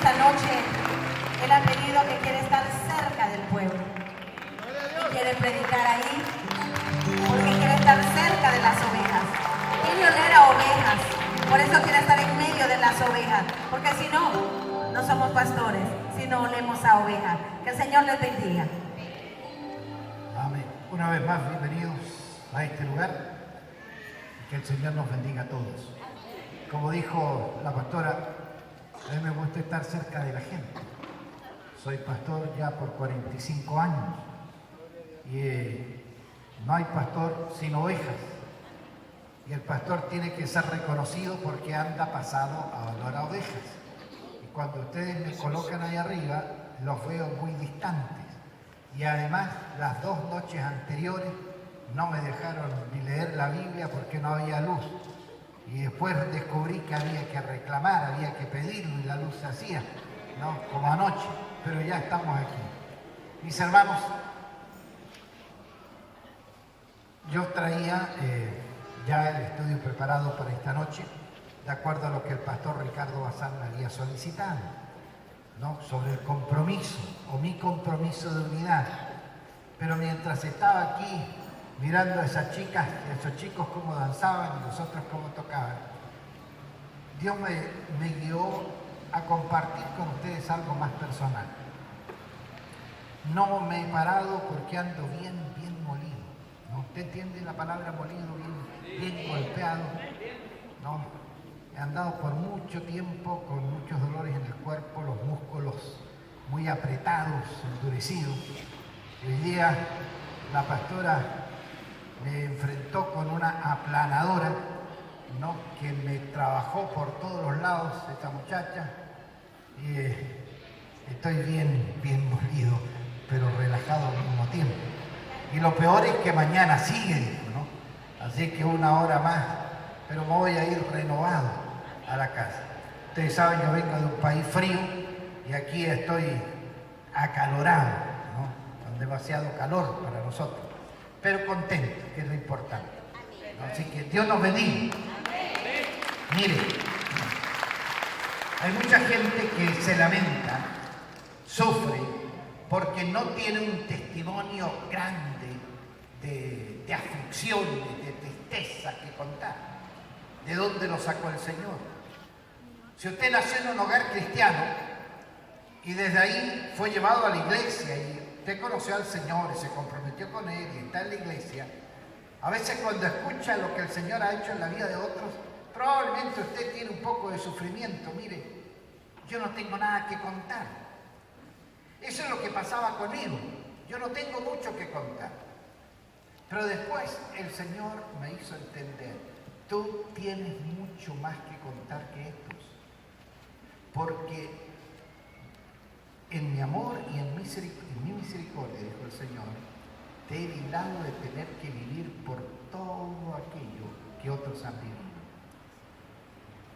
esta noche Él ha pedido que quiere estar cerca del pueblo. Y quiere predicar ahí, porque quiere estar cerca de las ovejas. Quiere oler a ovejas. Por eso quiere estar en medio de las ovejas. Porque si no, no somos pastores, si no olemos a ovejas. Que el Señor les bendiga. Amén. Una vez más, bienvenidos a este lugar. Y que el Señor nos bendiga a todos. Como dijo la pastora, a mí me gusta estar cerca de la gente. Soy pastor ya por 45 años. Y no hay pastor sin ovejas. Y el pastor tiene que ser reconocido porque anda pasado a olor a ovejas. Y cuando ustedes me colocan ahí arriba, los veo muy distantes. Y además, las 2 noches anteriores no me dejaron ni leer la Biblia porque no había luz. Y después descubrí que había que reclamar, había que pedirlo y la luz se hacía, ¿no? Como anoche. Pero ya estamos aquí. Mis hermanos, yo traía ya el estudio preparado para esta noche, de acuerdo a lo que el pastor Ricardo Bazán me había solicitado, ¿no? Sobre el compromiso, o mi compromiso de unidad. Pero mientras estaba aquí, mirando a esas chicas, a esos chicos cómo danzaban y los otros cómo tocaban, Dios me guió a compartir con ustedes algo más personal. No me he parado porque ando bien molido, ¿no? ¿Usted entiende la palabra molido? Bien golpeado, ¿no? He andado por mucho tiempo con muchos dolores en el cuerpo, los músculos muy apretados, endurecidos. Hoy día la pastora me enfrentó con una aplanadora, ¿no? Que me trabajó por todos los lados, esta muchacha, y estoy bien molido, pero relajado al mismo tiempo. Y lo peor es que mañana sigue, dijo, ¿no? Así que 1 hora más, pero me voy a ir renovado a la casa. Ustedes saben, yo vengo de un país frío y aquí estoy acalorado, ¿no? Con demasiado calor para nosotros, pero contento, que es lo importante, ¿no? Así que Dios nos bendiga. Mire, hay mucha gente que se lamenta, sufre, porque no tiene un testimonio grande de aflicción, de tristeza que contar. ¿De dónde lo sacó el Señor? Si usted nació en un hogar cristiano y desde ahí fue llevado a la iglesia y usted conoció al Señor y se comprometió con Él y está en la iglesia, a veces cuando escucha lo que el Señor ha hecho en la vida de otros, probablemente usted tiene un poco de sufrimiento. Mire, yo no tengo nada que contar. Eso es lo que pasaba conmigo. Yo no tengo mucho que contar. Pero después el Señor me hizo entender, tú tienes mucho más que contar que estos. Porque en mi amor y en mi misericordia, dijo el Señor, te he librado de tener que vivir por todo aquello que otros han vivido.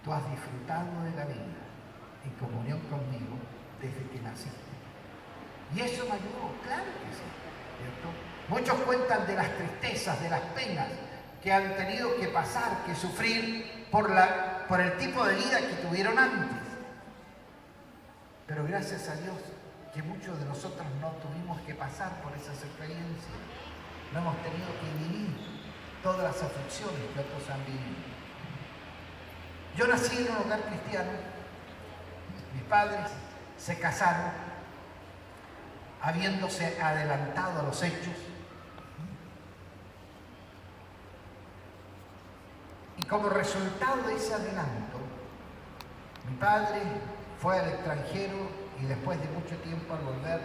Tú has disfrutado de la vida en comunión conmigo desde que naciste. Y eso me ayudó, claro que sí, ¿cierto? Muchos cuentan de las tristezas, de las penas que han tenido que pasar, que sufrir por el tipo de vida que tuvieron antes. Pero gracias a Dios que muchos de nosotros no tuvimos que pasar por esas experiencias. No hemos tenido que vivir todas las aflicciones que otros han vivido. Yo nací en un hogar cristiano. Mis padres se casaron habiéndose adelantado a los hechos. Y como resultado de ese adelanto, mi padre fue al extranjero y después de mucho tiempo al volver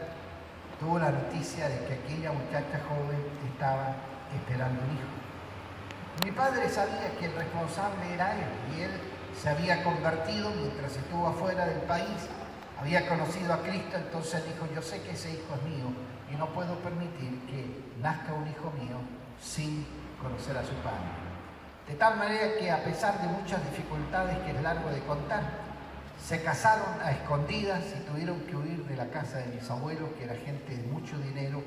tuvo la noticia de que aquella muchacha joven estaba esperando un hijo. Mi padre sabía que el responsable era él y él se había convertido mientras estuvo afuera del país, había conocido a Cristo, entonces dijo, yo sé que ese hijo es mío y no puedo permitir que nazca un hijo mío sin conocer a su padre. De tal manera que a pesar de muchas dificultades que es largo de contar, se casaron a escondidas y tuvieron que huir de la casa de mis abuelos, que era gente de mucho dinero,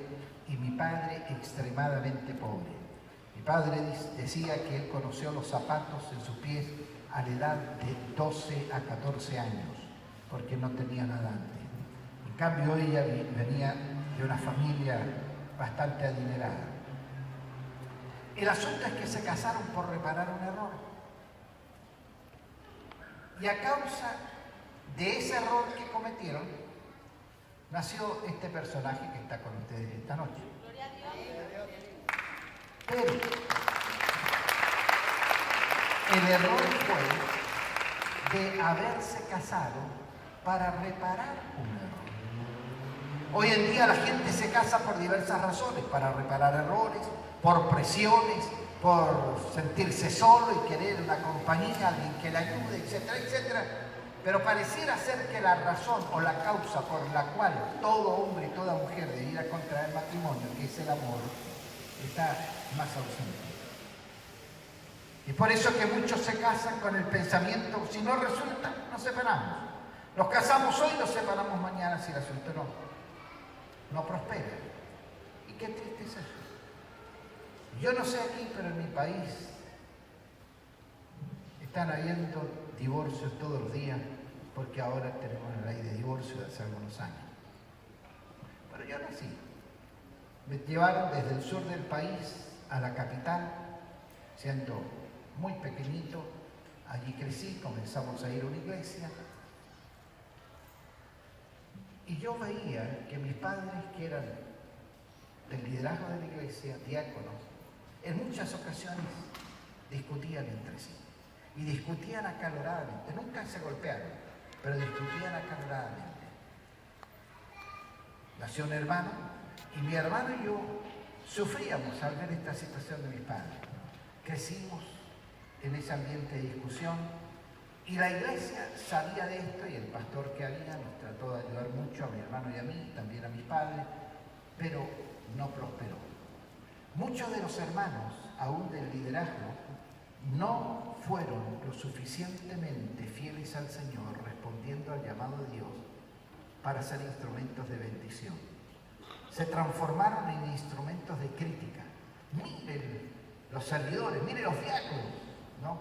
y mi padre extremadamente pobre. Mi padre decía que él conoció los zapatos en sus pies a la edad de 12 a 14 años. porque no tenía nada antes. En cambio, ella venía de una familia bastante adinerada. El asunto es que se casaron por reparar un error. Y a causa de ese error que cometieron, nació este personaje que está con ustedes esta noche. Pero el error fue de haberse casado para reparar un error. Hoy en día la gente se casa por diversas razones, para reparar errores, por presiones, por sentirse solo y querer una compañía, alguien que le ayude, etcétera, etcétera. Pero pareciera ser que la razón o la causa por la cual todo hombre y toda mujer debiera contraer matrimonio, que es el amor, está más ausente. Y por eso que muchos se casan con el pensamiento, si no resulta, nos separamos. Nos casamos hoy, nos separamos mañana si el asunto no prospera. Y qué triste es eso. Yo no sé aquí, pero en mi país están habiendo divorcios todos los días, porque ahora tenemos una ley de divorcio de hace algunos años. Pero yo nací. Me llevaron desde el sur del país a la capital, siendo muy pequeñito. Allí crecí, comenzamos a ir a una iglesia. Y yo veía que mis padres, que eran del liderazgo de la iglesia, diáconos, en muchas ocasiones discutían entre sí. Y discutían acaloradamente. Nunca se golpearon, pero discutían acaloradamente. Nació un hermano, y mi hermano y yo sufríamos al ver esta situación de mis padres. Crecimos en ese ambiente de discusión, y la iglesia sabía de esto, y el pastor que había nos trató de ayudar mucho a mi hermano y a mí, también a mis padres, pero no prosperó. Muchos de los hermanos, aún del liderazgo, no fueron lo suficientemente fieles al Señor, respondiendo al llamado de Dios para ser instrumentos de bendición. Se transformaron en instrumentos de crítica. Miren los servidores, miren los diáconos, ¿no?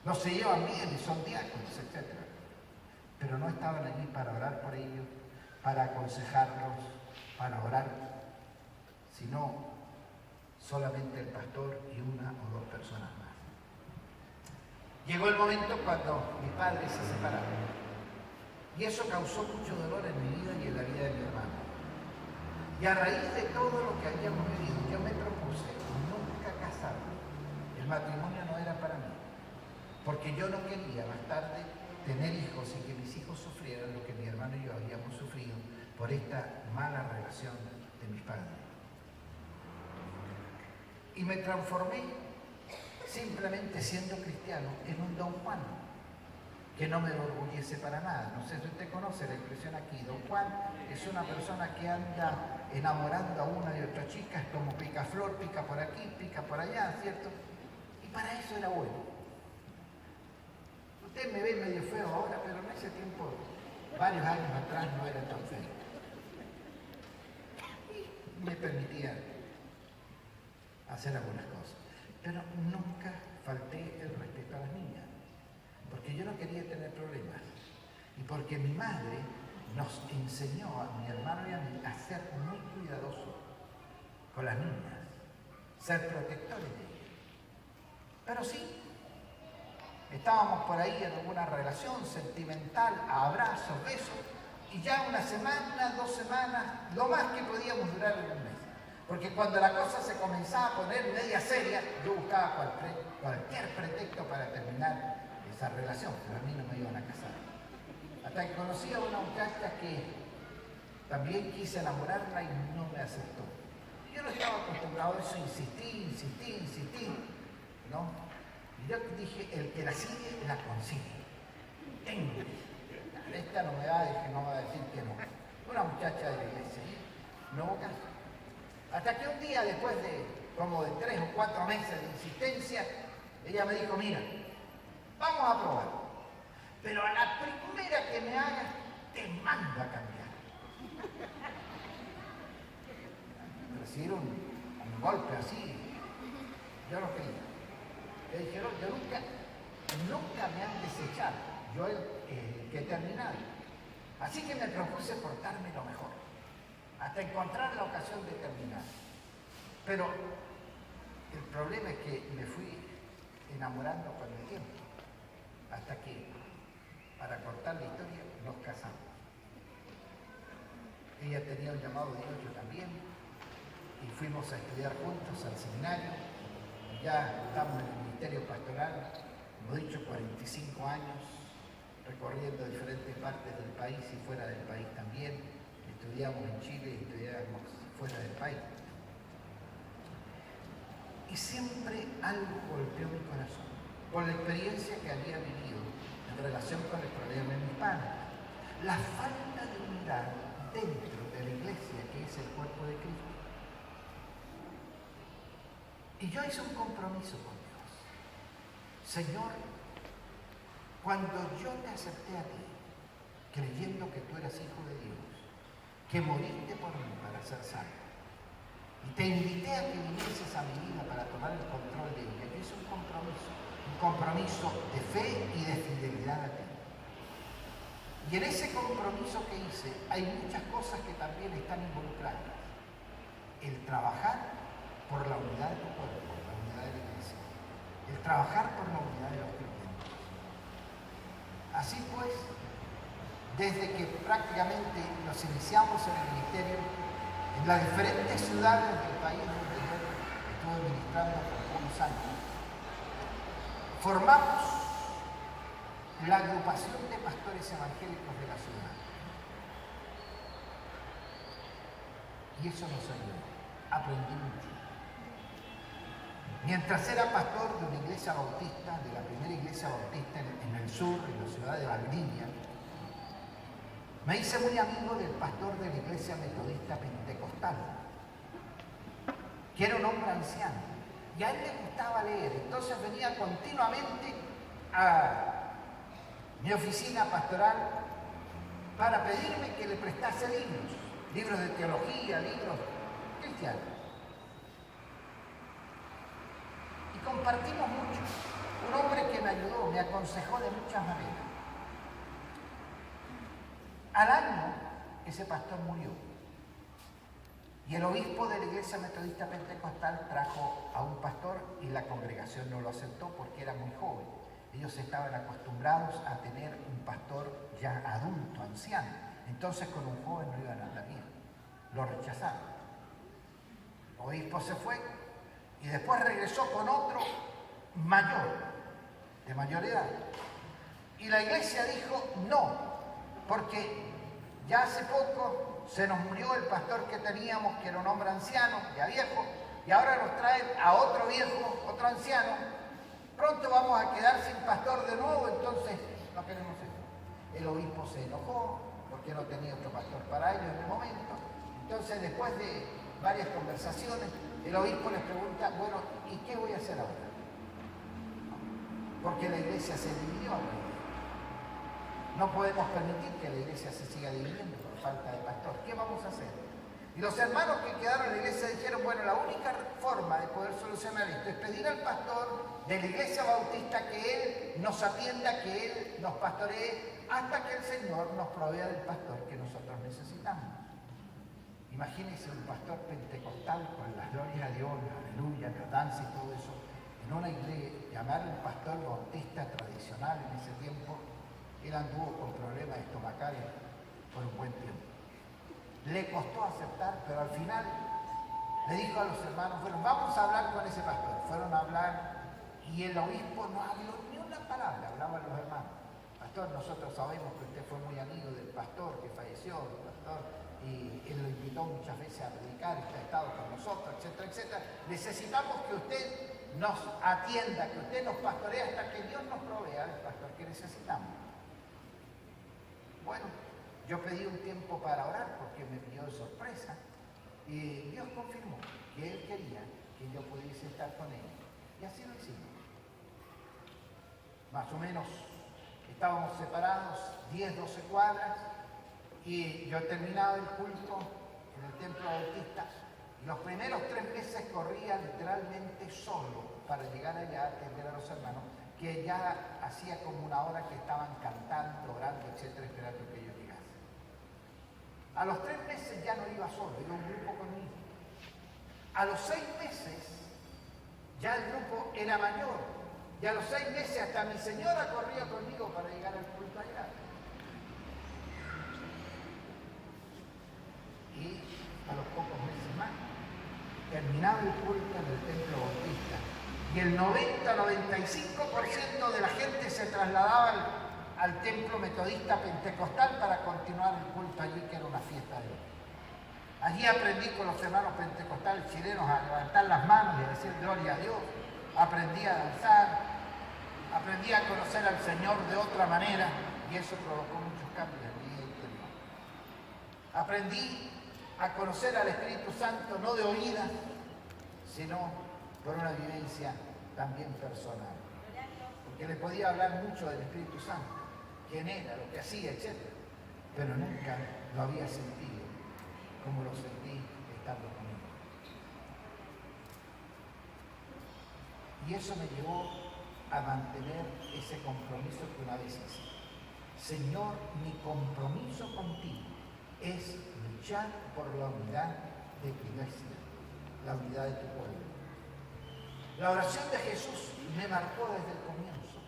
No se llevan bien y son diáconos, etc. Pero no estaban allí para orar por ellos, para aconsejarlos, para orar, sino solamente el pastor y una o dos personas más. Llegó el momento cuando mis padres se separaron, y eso causó mucho dolor en mi vida y en la vida de mi hermano. Y a raíz de todo lo que habíamos vivido, yo me propuse nunca casarme. El matrimonio no era para mí, porque yo no quería más tarde tener hijos y que mis hijos sufrieran lo que mi hermano y yo habíamos sufrido por esta mala relación de mis padres. Y me transformé, simplemente siendo cristiano, en un Don Juan, que no me enorgullece para nada. No sé si usted conoce la expresión aquí. Don Juan es una persona que anda enamorando a una y otra chica, es como picaflor, pica por aquí, pica por allá, ¿cierto? Y para eso era bueno. Usted me ve medio feo ahora, pero en ese tiempo, varios años atrás, no era tan feo. Y me permitía hacer algunas cosas. Pero nunca falté el respeto a las niñas, porque yo no quería tener problemas. Y porque mi madre nos enseñó a mi hermano y a mí a ser muy cuidadosos con las niñas, ser protectores de ellas. Pero sí, estábamos por ahí en alguna relación sentimental, a abrazos, besos, y ya una semana, 2 semanas, lo más que podíamos durar era un mes. Porque cuando la cosa se comenzaba a poner media seria, yo buscaba cualquier pretexto para terminar esa relación, pero a mí no me iban a casar. Hasta que conocí a una muchacha que también quise enamorarla y no me aceptó. Y yo no estaba acostumbrado a eso, insistí, ¿no? Y yo dije, el que la sigue, la consigue. Esta no me va a decir que no. Una muchacha de la iglesia, no hubo caso. Hasta que un día, después de como de 3 o 4 meses de insistencia, ella me dijo, mira, vamos a probar, pero a la primera que me hagas, te mando a cambiar. Recibir un golpe así, yo no quería. Le dije, no, yo nunca me han desechado. Yo que terminar. Así que me propuse portarme lo mejor, hasta encontrar la ocasión de terminar. Pero el problema es que me fui enamorando con el tiempo, hasta que, para cortar la historia, nos casamos. Ella tenía un llamado de Dios, yo también, y fuimos a estudiar juntos al seminario. Ya estamos en el ministerio pastoral, como he dicho, 45 años, recorriendo diferentes partes del país y fuera del país también. Estudiamos en Chile y estudiamos fuera del país. Y siempre algo golpeó mi corazón, por la experiencia que había vivido en relación con el problema de mis padres. La falta de unidad dentro de la iglesia, que es el cuerpo de Cristo. Y yo hice un compromiso con Dios. Señor, cuando yo te acepté a ti, creyendo que tú eras hijo de Dios, que moriste por mí para ser salvo, y te invité a que vinieses a mi vida para tomar el control de ella, yo hice un compromiso de fe y de fidelidad a ti. Y en ese compromiso que hice hay muchas cosas que también están involucradas. El trabajar por la unidad de tu cuerpo, la unidad de la iglesia. El trabajar por la unidad de los creyentes. Así pues, desde que prácticamente nos iniciamos en el ministerio, en las diferentes ciudades del país donde yo estuve ministrando por unos años, formamos la agrupación de pastores evangélicos de la ciudad. Y eso nos ayudó. Aprendí mucho. Mientras era pastor de una iglesia bautista, de la primera iglesia bautista en el sur, en la ciudad de Valdivia, me hice muy amigo del pastor de la iglesia metodista pentecostal, que era un hombre anciano, y a él le gustaba leer. Entonces venía continuamente a mi oficina pastoral para pedirme que le prestase libros de teología, libros cristianos. Y compartimos mucho. Un hombre que me ayudó, me aconsejó de muchas maneras. Al año, ese pastor murió. Y el obispo de la iglesia metodista pentecostal trajo a un pastor y la congregación no lo aceptó porque era muy joven. Ellos estaban acostumbrados a tener un pastor ya adulto, anciano. Entonces con un joven no iban a andar bien. Lo rechazaron. El obispo se fue y después regresó con otro mayor, de mayor edad. Y la iglesia dijo no, porque ya hace poco se nos murió el pastor que teníamos, que era un hombre anciano, ya viejo, y ahora nos traen a otro viejo, otro anciano. Pronto vamos a quedar sin pastor de nuevo, entonces no queremos eso. El obispo se enojó porque no tenía otro pastor para ellos en el momento. Entonces, después de varias conversaciones, el obispo les pregunta, bueno, ¿y qué voy a hacer ahora? Porque la iglesia se dividió. No podemos permitir que la iglesia se siga dividiendo por falta de pastor. ¿Qué vamos a hacer? Y los hermanos que quedaron en la iglesia dijeron, bueno, la única forma de poder solucionar esto es pedir al pastor de la iglesia bautista que él nos atienda, que él nos pastoree, hasta que el Señor nos provea del pastor que nosotros necesitamos. Imagínense un pastor pentecostal con las glorias a Dios, la aleluya, la danza y todo eso, en una iglesia, llamar un pastor bautista tradicional en ese tiempo, él anduvo con problemas estomacales por un buen tiempo. Le costó aceptar, pero al final le dijo a los hermanos, bueno, vamos a hablar con ese pastor. Fueron a hablar y el obispo no habló ni una palabra, hablaban los hermanos. Pastor, nosotros sabemos que usted fue muy amigo del pastor que falleció, el pastor, y él lo invitó muchas veces a predicar, está estado con nosotros, etcétera, etcétera. Necesitamos que usted nos atienda, que usted nos pastoree hasta que Dios nos provea el pastor que necesitamos. Bueno, yo pedí un tiempo para orar porque me pidió de sorpresa y Dios confirmó que Él quería que yo pudiese estar con Él. Y así lo hicimos. Más o menos estábamos separados 10, 12 cuadras y yo terminaba el culto en el templo bautista y los primeros 3 meses corría literalmente solo para llegar allá a atender a los hermanos, que ya hacía como una hora que estaban cantando, orando, etc. A los 3 meses ya no iba solo, iba un grupo conmigo. A los 6 meses ya el grupo era mayor. Y a los 6 meses hasta mi señora corría conmigo para llegar al culto allá. Y a los pocos meses más terminaba el culto en el templo bautista. Y el 90-95% de la gente se trasladaba al templo metodista pentecostal para continuar el culto allí, que era una fiesta de Dios. Allí aprendí con los hermanos pentecostales chilenos a levantar las manos y a decir gloria a Dios. Aprendí a danzar, aprendí a conocer al Señor de otra manera y eso provocó muchos cambios en mi vida interior. Aprendí a conocer al Espíritu Santo no de oídas, sino por una vivencia también personal. Porque le podía hablar mucho del Espíritu Santo, quién era, lo que hacía, etc. Pero nunca lo había sentido como lo sentí estando conmigo. Y eso me llevó a mantener ese compromiso que una vez hice. Señor, mi compromiso contigo es luchar por la unidad de tu iglesia, la unidad de tu pueblo. La oración de Jesús me marcó desde el comienzo.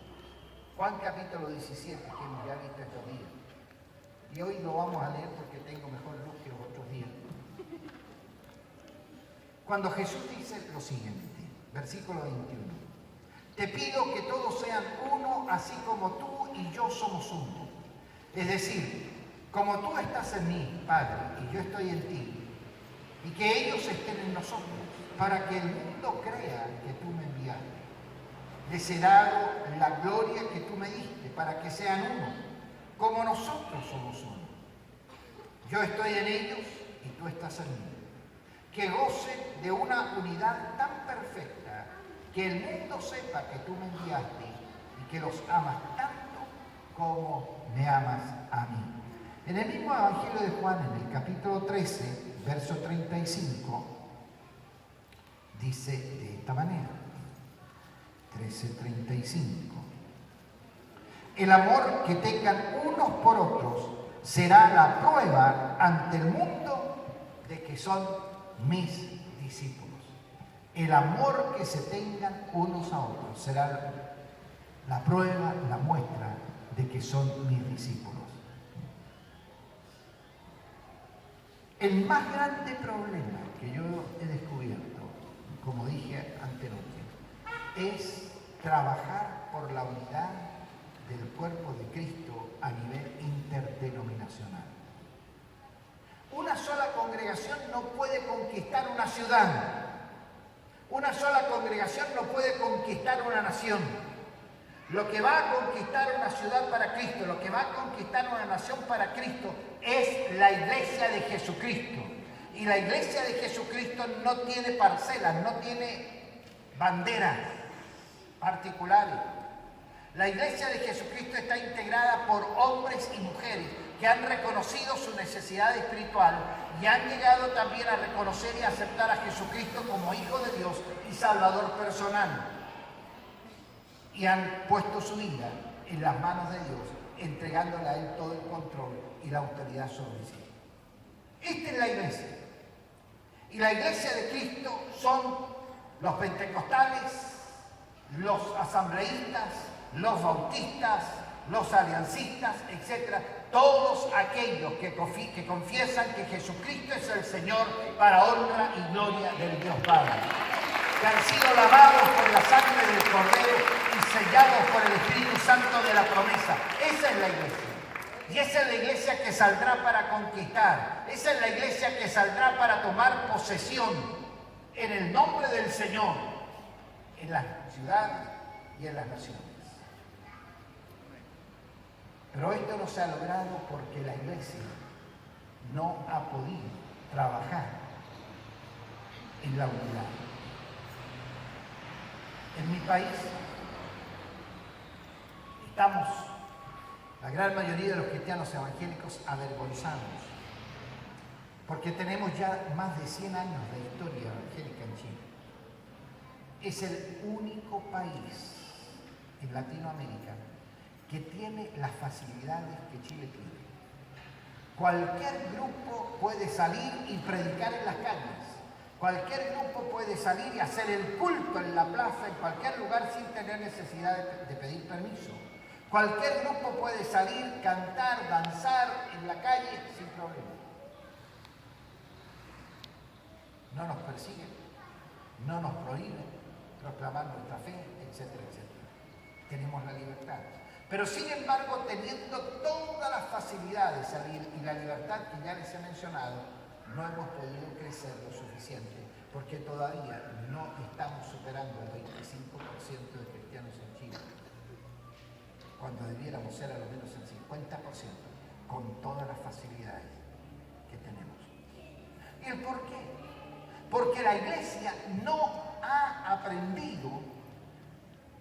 Juan capítulo 17, que hemos ya visto estos días. Y hoy lo vamos a leer porque tengo mejor luz que los otros días. Cuando Jesús dice lo siguiente, versículo 21. Te pido que todos sean uno, así como tú y yo somos uno. Es decir, como tú estás en mí, Padre, y yo estoy en ti, y que ellos estén en nosotros, para que el mundo crea que tú me enviaste. Les he dado la gloria que tú me diste, para que sean uno, como nosotros somos uno. Yo estoy en ellos y tú estás en mí. Que gocen de una unidad tan perfecta que el mundo sepa que tú me enviaste y que los amas tanto como me amas a mí. En el mismo Evangelio de Juan, en el capítulo 13, verso 35, dice de esta manera, 13:35. El amor que tengan unos por otros será la prueba ante el mundo de que son mis discípulos. El amor que se tengan unos a otros será la prueba, la muestra de que son mis discípulos. El más grande problema que yo he descubierto, como dije anteriormente, es trabajar por la unidad del cuerpo de Cristo a nivel interdenominacional. Una sola congregación no puede conquistar una ciudad. Una sola congregación no puede conquistar una nación. Lo que va a conquistar una ciudad para Cristo, lo que va a conquistar una nación para Cristo, es la iglesia de Jesucristo. Y la iglesia de Jesucristo no tiene parcelas, no tiene banderas particulares. La iglesia de Jesucristo está integrada por hombres y mujeres que han reconocido su necesidad espiritual y han llegado también a reconocer y aceptar a Jesucristo como Hijo de Dios y Salvador personal. Y han puesto su vida en las manos de Dios, entregándole a Él todo el control y la autoridad sobre sí. Esta es la iglesia. Y la iglesia de Cristo son los pentecostales, los asambleístas, los bautistas, los aliancistas, etc. Todos aquellos que confiesan que Jesucristo es el Señor para honra y gloria del Dios Padre. Que han sido lavados por la sangre del Cordero y sellados por el Espíritu Santo de la promesa. Esa es la iglesia. Y esa es la iglesia que saldrá para conquistar. Esa es la iglesia que saldrá para tomar posesión en el nombre del Señor en las ciudades y en las naciones. Pero esto no se ha logrado porque la iglesia no ha podido trabajar en la unidad. En mi país estamos, la gran mayoría de los cristianos evangélicos, avergonzados, porque tenemos ya más de 100 años de historia evangélica en Chile. Es el único país en Latinoamérica que tiene las facilidades que Chile tiene. Cualquier grupo puede salir y predicar en las calles. Cualquier grupo puede salir y hacer el culto en la plaza, en cualquier lugar, sin tener necesidad de pedir permiso. Cualquier grupo puede salir, cantar, danzar en la calle sin problema. No nos persiguen, no nos prohíben proclamar nuestra fe, etcétera, etcétera. Tenemos la libertad. Pero sin embargo, teniendo todas las facilidades y la libertad que ya les he mencionado, no hemos podido crecer lo suficiente, porque todavía no estamos superando el 25% de cristianos en Chile, cuando debiéramos ser a lo menos el 50%, con todas las facilidades que tenemos. ¿Y el por qué? Porque la Iglesia no ha aprendido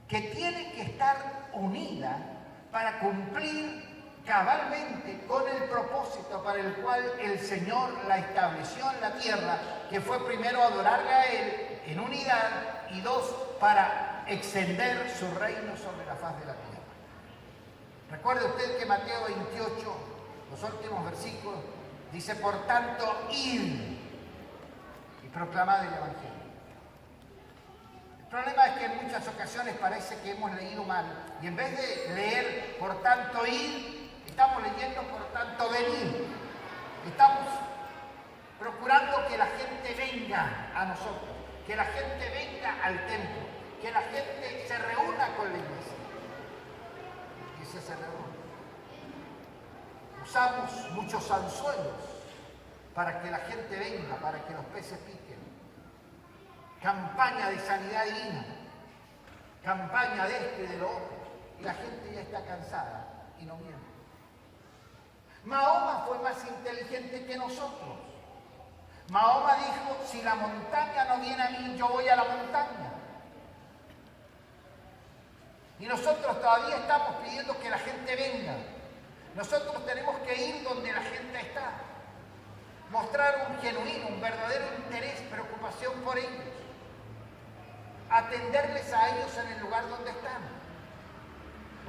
que tiene que estar unida para cumplir cabalmente con el propósito para el cual el Señor la estableció en la tierra, que fue primero adorarle a Él en unidad y dos, para extender su reino sobre la faz de la tierra. Recuerde usted que Mateo 28, los últimos versículos, dice: por tanto, id y proclamad el Evangelio. El problema es que en muchas ocasiones parece que hemos leído mal, y en vez de leer por tanto id, estamos leyendo por tanto venid. Estamos procurando que la gente venga a nosotros, que la gente venga al templo, que la gente se reúna con la iglesia. Y se reúne. Usamos muchos anzuelos para que la gente venga, para que los peces piquen. Campaña de sanidad divina, campaña de esto y de lo otro, y la gente ya está cansada y no viene. Mahoma fue más inteligente que nosotros. Mahoma dijo: si la montaña no viene a mí, yo voy a la montaña. Y nosotros todavía estamos pidiendo que la gente venga. Nosotros tenemos que ir donde la gente está, mostrar un genuino, un verdadero interés, preocupación por ellos, atenderles a ellos en el lugar donde están.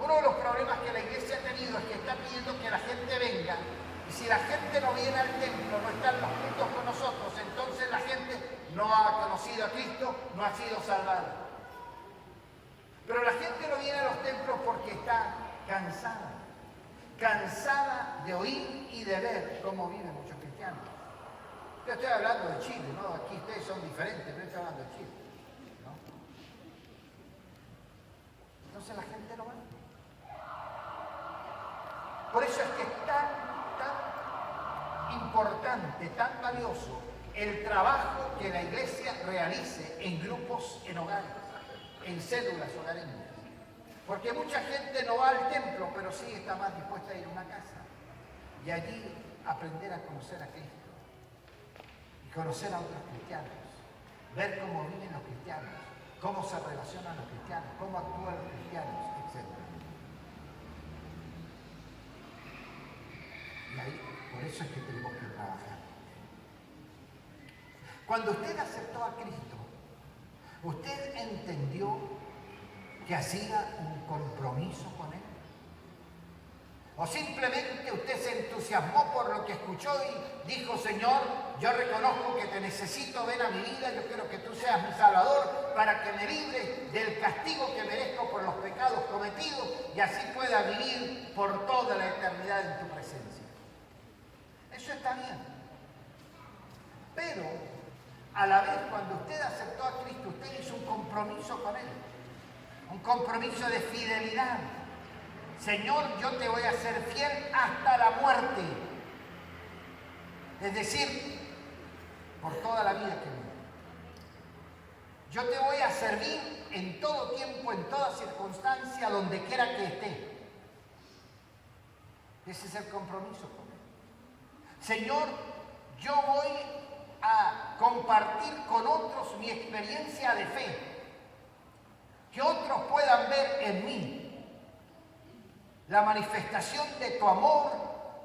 Uno de los problemas que la iglesia ha tenido es que está pidiendo que la gente venga, y si la gente no viene al templo, no están los juntos con nosotros, entonces la gente no ha conocido a Cristo, no ha sido salvada. Pero la gente no viene a los templos porque está cansada de oír y de ver cómo viven muchos cristianos. Yo estoy hablando de Chile, ¿no? Aquí ustedes son diferentes, pero estoy hablando de Chile, ¿no? Entonces la gente no va. Por eso es que es tan importante, tan valioso el trabajo que la iglesia realice en grupos, en hogares, en células hogareñas. Porque mucha gente no va al templo, pero sí está más dispuesta a ir a una casa y allí aprender a conocer a Cristo y conocer a otros cristianos, ver cómo viven los cristianos, cómo se relacionan los cristianos, cómo actúan los cristianos, etc. Y ahí, por eso es que tenemos que trabajar. Cuando usted aceptó a Cristo, usted entendió que hacía un compromiso con Él. O simplemente usted se entusiasmó por lo que escuchó y dijo: Señor, yo reconozco que te necesito, ven a mi vida, yo quiero que tú seas mi Salvador para que me libres del castigo que merezco por los pecados cometidos y así pueda vivir por toda la eternidad en tu presencia. Eso está bien. Pero a la vez, cuando usted aceptó a Cristo, usted hizo un compromiso con Él. Un compromiso de fidelidad. Señor, yo te voy a ser fiel hasta la muerte. Es decir, por toda la vida que vivo. Yo te voy a servir en todo tiempo, en toda circunstancia, donde quiera que esté. Ese es el compromiso con Él. Señor, yo voy a compartir con otros mi experiencia de fe. Que otros puedan ver en mí la manifestación de tu amor,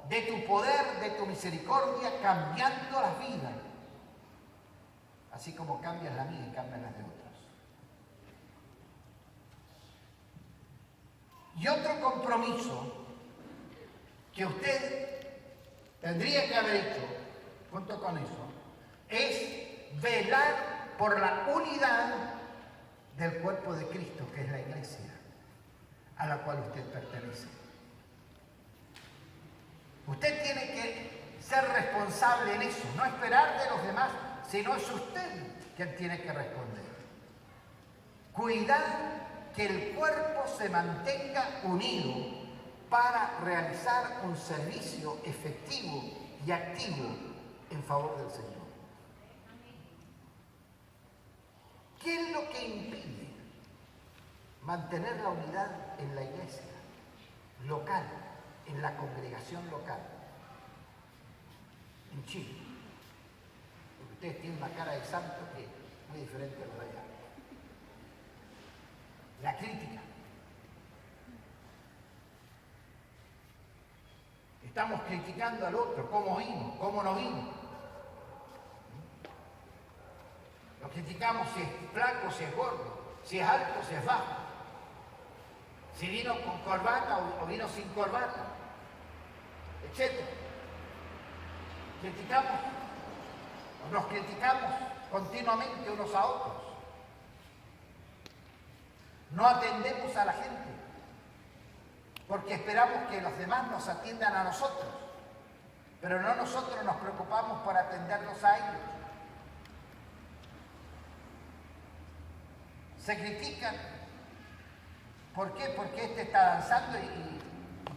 de tu poder, de tu misericordia, cambiando las vidas, así como cambias la mía y cambian las de otros. Y otro compromiso que usted tendría que haber hecho, junto con eso, es velar por la unidad del cuerpo de Cristo, que es la iglesia, a la cual usted pertenece. Usted tiene que ser responsable en eso, no esperar de los demás, sino es usted quien tiene que responder. Cuidar que el cuerpo se mantenga unido para realizar un servicio efectivo y activo en favor del Señor. ¿Qué es lo que impide mantener la unidad en la iglesia local, en la congregación local, en Chile? Porque ustedes tienen una cara de santo que es muy diferente a lo de allá. La crítica. Estamos criticando al otro, cómo vino, cómo no vino. Lo criticamos si es flaco, si es gordo, si es alto, si es bajo, si vino con corbata o vino sin corbata, etc. Criticamos, o nos criticamos continuamente unos a otros. No atendemos a la gente, porque esperamos que los demás nos atiendan a nosotros, pero no nosotros nos preocupamos por atenderlos a ellos. Se critican. ¿Por qué? Porque este está danzando y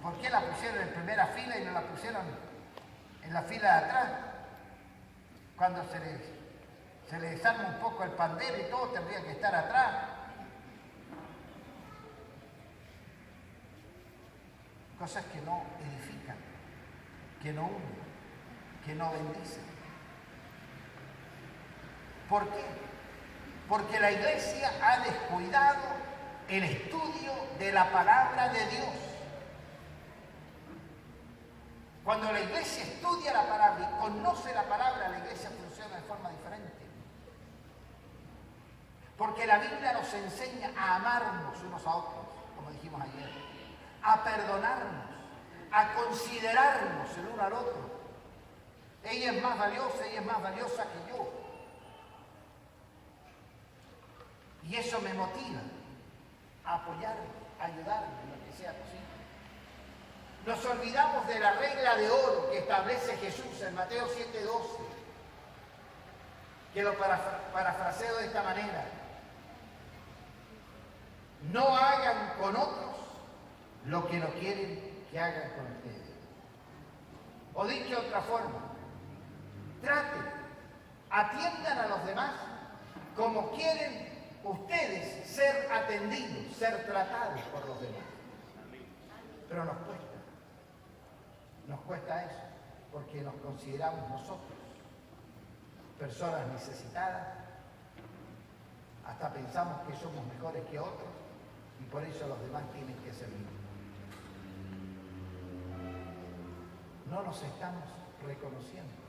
¿por qué la pusieron en primera fila y no la pusieron en la fila de atrás? Cuando se les desarma un poco el pandero y todo, tendría que estar atrás. Cosas que no edifican, que no unen, que no bendicen. ¿Por qué? Porque la iglesia ha descuidado el estudio de la palabra de Dios. Cuando la iglesia estudia la palabra y conoce la palabra, la iglesia funciona de forma diferente. Porque la Biblia nos enseña a amarnos unos a otros, como dijimos ayer, a perdonarnos, a considerarnos el uno al otro. Ella es más valiosa, ella es más valiosa que yo. Y eso me motiva a apoyarme, a ayudarme en lo que sea posible. Nos olvidamos de la regla de oro que establece Jesús en Mateo 7:12, que lo parafraseo de esta manera. No hagan con otros lo que no quieren que hagan con ustedes. O dicho de otra forma, traten, atiendan a los demás como quieren ustedes ser atendidos, ser tratados por los demás. Pero nos cuesta eso, porque nos consideramos nosotros personas necesitadas, hasta pensamos que somos mejores que otros y por eso los demás tienen que servir. No nos estamos reconociendo,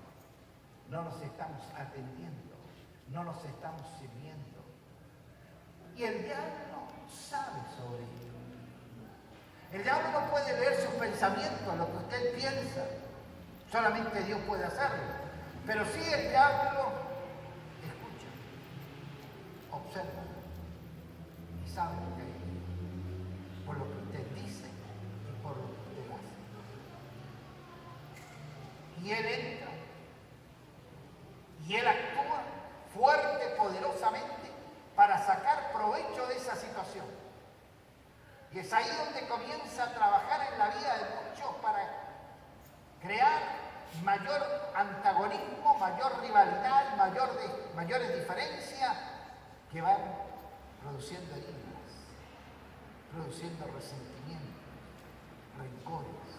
no nos estamos atendiendo, no nos estamos sirviendo. Y el diablo sabe sobre esto. El diablo no puede leer sus pensamientos, lo que usted piensa. Solamente Dios puede hacerlo. Pero sí el diablo escucha, observa y sabe lo que hay. Por lo que usted dice y por lo que usted hace. Y él entra y él actúa fuerte, poderosamente, para sacar provecho de esa situación. Y es ahí donde comienza a trabajar en la vida de muchos para crear mayor antagonismo, mayor rivalidad, mayores diferencias que van produciendo heridas, produciendo resentimientos, rencores,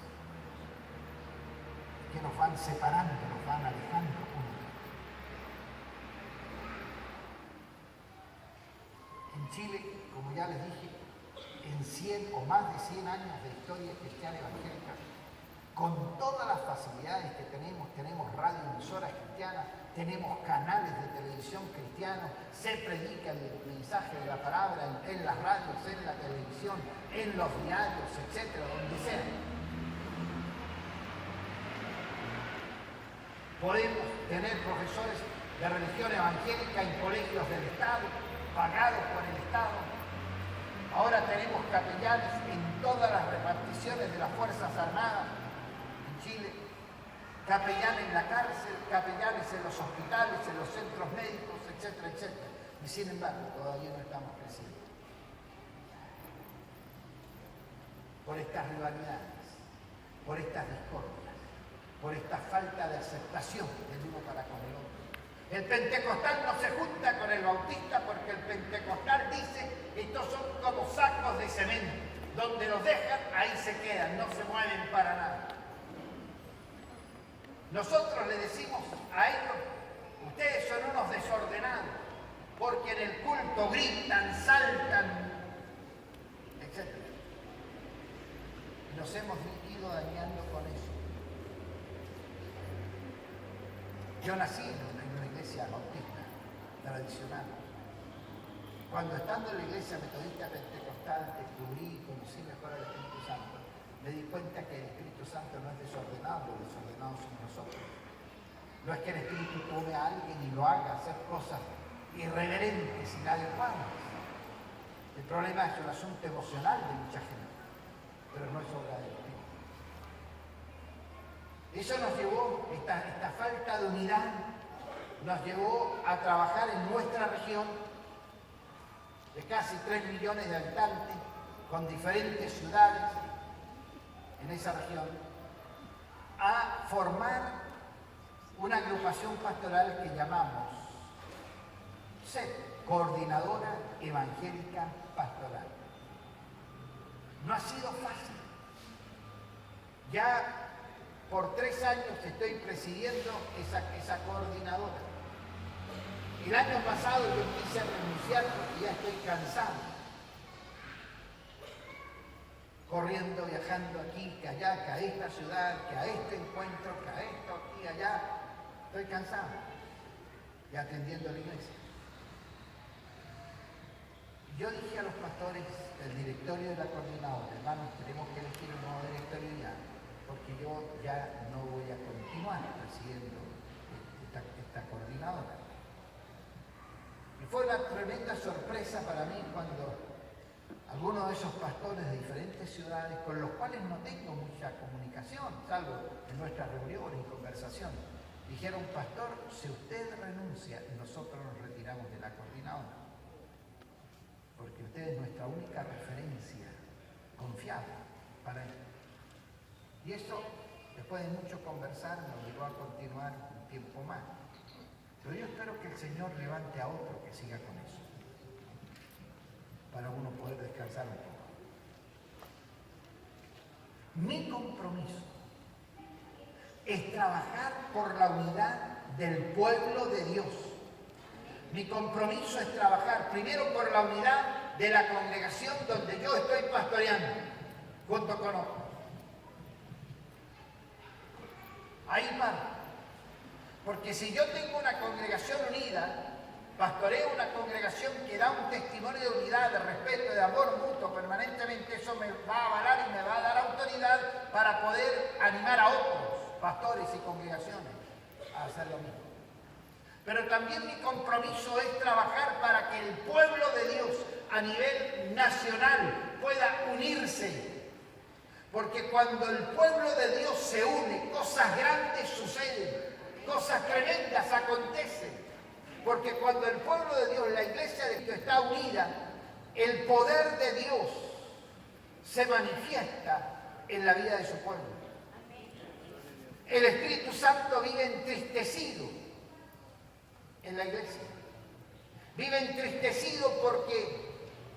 que nos van separando, nos van alejando uno. En Chile, como ya les dije, en 100 o más de 100 años de historia cristiana evangélica, con todas las facilidades que tenemos radioemisoras cristianas, tenemos canales de televisión cristianos, se predica el mensaje de la palabra en las radios, en la televisión, en los diarios, etcétera, donde sea. Podemos tener profesores de religión evangélica en colegios del Estado, pagados por el Estado. Ahora tenemos capellanes en todas las reparticiones de las Fuerzas Armadas en Chile, capellanes en la cárcel, capellanes en los hospitales, en los centros médicos, etcétera, etcétera. Y sin embargo, todavía no estamos creciendo. Por estas rivalidades, por estas discordias, por esta falta de aceptación del uno para con el otro. El pentecostal no se junta con el bautista porque el pentecostal dice: estos son como sacos de cemento, donde los dejan, ahí se quedan, no se mueven para nada. Nosotros le decimos a ellos: ustedes son unos desordenados, porque en el culto gritan, saltan, etc. Y nos hemos ido dañando con eso. Yo nací en una iglesia bautista tradicional. Cuando estando en la iglesia metodista pentecostal descubrí y conocí mejor al Espíritu Santo, me di cuenta que el Espíritu Santo no es desordenado, los desordenados somos nosotros. No es que el Espíritu tome a alguien y lo haga hacer cosas irreverentes, inadecuadas. El problema es un asunto emocional de mucha gente, pero no es obra del Espíritu. Eso nos llevó, esta falta de unidad, nos llevó a trabajar en nuestra región de casi 3 millones de habitantes, con diferentes ciudades en esa región, a formar una agrupación pastoral que llamamos CEP, Coordinadora Evangélica Pastoral. No ha sido fácil. Ya por 3 años estoy presidiendo esa coordinadora. El año pasado yo quise renunciar porque ya estoy cansado. Corriendo, viajando aquí, que allá, que a esta ciudad, que a este encuentro, que a esto, aquí, allá. Estoy cansado. Y atendiendo a la iglesia. Yo dije a los pastores del directorio de la coordinadora: hermanos, tenemos que elegir un nuevo directorio ya, porque yo ya no voy a continuar presidiendo esta coordinadora. Y fue una tremenda sorpresa para mí cuando algunos de esos pastores de diferentes ciudades, con los cuales no tengo mucha comunicación, salvo en nuestras reuniones y conversaciones, dijeron: pastor, si usted renuncia, nosotros nos retiramos de la coordinadora, porque usted es nuestra única referencia confiable para él. Y eso, después de mucho conversar, nos llevó a continuar un tiempo más. Pero yo espero que el Señor levante a otro que siga con eso, para uno poder descansar un poco. Mi compromiso es trabajar por la unidad del pueblo de Dios. Mi compromiso es trabajar primero por la unidad de la congregación donde yo estoy pastoreando, junto con otros. Ahí va. Porque si yo tengo una congregación unida, pastoreo una congregación que da un testimonio de unidad, de respeto, de amor mutuo permanentemente, eso me va a avalar y me va a dar autoridad para poder animar a otros pastores y congregaciones a hacer lo mismo. Pero también mi compromiso es trabajar para que el pueblo de Dios a nivel nacional pueda unirse. Porque cuando el pueblo de Dios se une, cosas grandes suceden. Cosas tremendas acontecen, porque cuando el pueblo de Dios, la iglesia de Dios está unida, el poder de Dios se manifiesta en la vida de su pueblo. El Espíritu Santo vive entristecido en la iglesia. Vive entristecido porque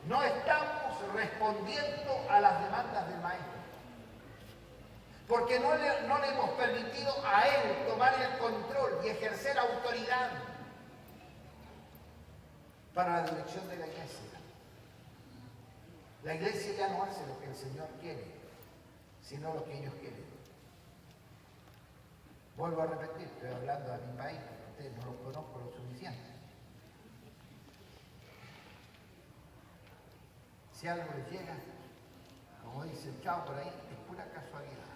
no estamos respondiendo a las demandas del Maestro. Porque no le hemos permitido a Él tomar el control y ejercer autoridad para la dirección de la iglesia. La iglesia ya no hace lo que el Señor quiere, sino lo que ellos quieren. Vuelvo a repetir, estoy hablando de mi país, porque ustedes no lo conozco lo suficiente. Si algo les llega, como dice el chavo por ahí, es pura casualidad.